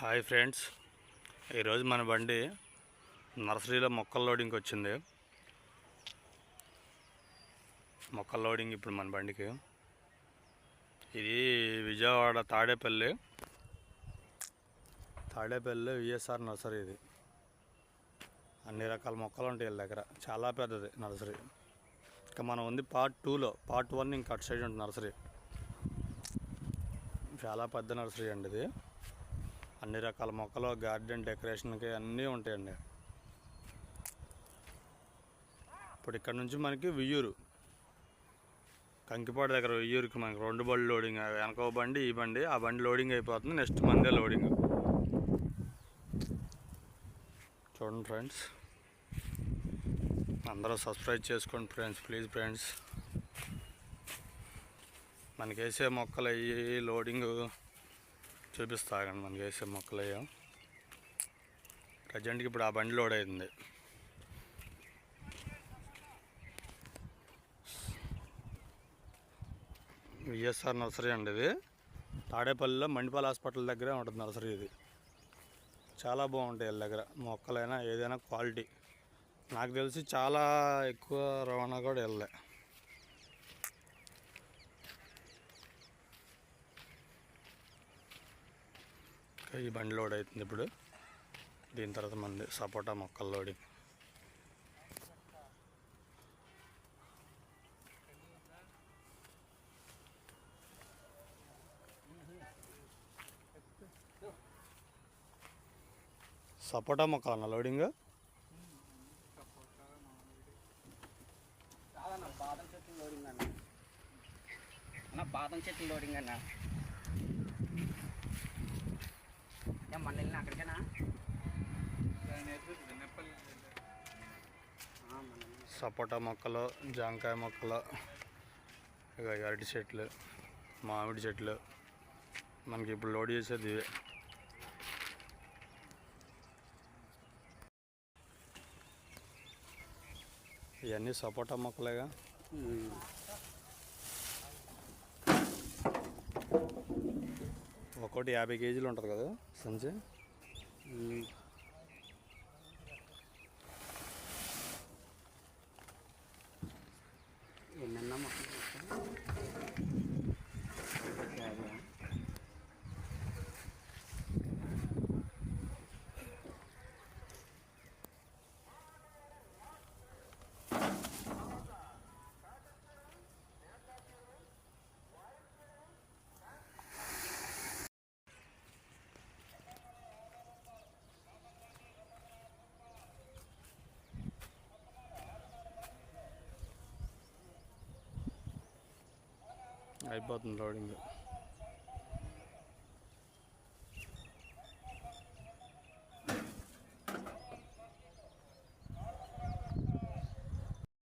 Hi friends, ఈరోజు మన బండి నర్సరీలో మొక్కల లోడింగ్కి వచ్చింది. మొక్కల లోడింగ్ ఇప్పుడు మన బండికి. ఇది విజయవాడ తాడేపల్లి విఎస్ఆర్ నర్సరీ. ఇది అన్ని రకాల మొక్కలు ఉంటాయి వీళ్ళ దగ్గర. చాలా పెద్దది నర్సరీ. ఇంకా మనం ఉంది పార్ట్ 2లో. పార్ట్ 1 ఇంకా అటు సైడ్ ఉంటుంది నర్సరీ. చాలా పెద్ద నర్సరీ అండి ఇది. అన్ని రకాల మొక్కలు, గార్డెన్ డెకరేషన్కి అన్నీ ఉంటాయండి. ఇప్పుడు ఇక్కడ నుంచి మనకి వియ్యూరు, కంకిపాడు దగ్గర వియ్యూరుకి మనకి 2 బండ్లు లోడింగ్. వెనక బండి, ఈ బండి, ఆ బండి లోడింగ్ అయిపోతుంది. నెక్స్ట్ మందే లోడింగ్. చూడండి ఫ్రెండ్స్, అందరూ సబ్స్క్రైబ్ చేసుకోండి ఫ్రెండ్స్, ప్లీజ్ ఫ్రెండ్స్. మనకి వేసే మొక్కలు అయ్యి లోడింగ్ చూపిస్తాగండి. మనకి వేసే మొక్కలు అయ్యా ప్రజెంట్కి ఇప్పుడు ఆ బండి లోడ్ అవుతుంది. విఎస్ఆర్ నర్సరీ అండి ఇది. తాడేపల్లిలో మండిపాల్ హాస్పిటల్ దగ్గరే ఉంటుంది నర్సరీ ఇది. చాలా బాగుంటాయి వీళ్ళ దగ్గర మొక్కలైనా ఏదైనా క్వాలిటీ. నాకు తెలిసి చాలా ఎక్కువ రవాణా కూడా వెళ్ళలే. ఈ బండి లోడ్ అవుతుంది ఇప్పుడు. దీని తర్వాత మంది సపోటా మొక్కల లోడింగ్. సపోటా మొక్కలన్న లోడింగ్. బాదం చెట్లు లోడింగ్ అన్న, బాదం చెట్లు లోడింగ్ అన్న. మన వెళ్ళిన అక్కడికేనా? సపోటా మొక్కలు, జాంకాయ మొక్కలు, ఇక అరటి చెట్లు, మామిడి చెట్లు. మనకి ఇప్పుడు లోడ్ చేసేది ఇవే. ఇవన్నీ సపోటా మొక్కలేగా. ఒక్కోటి 50 కేజీలు ఉంటుంది కదా సంచి. ఎన్నన్నా మొక్కలు అయిపోతుంది లోడింగ్.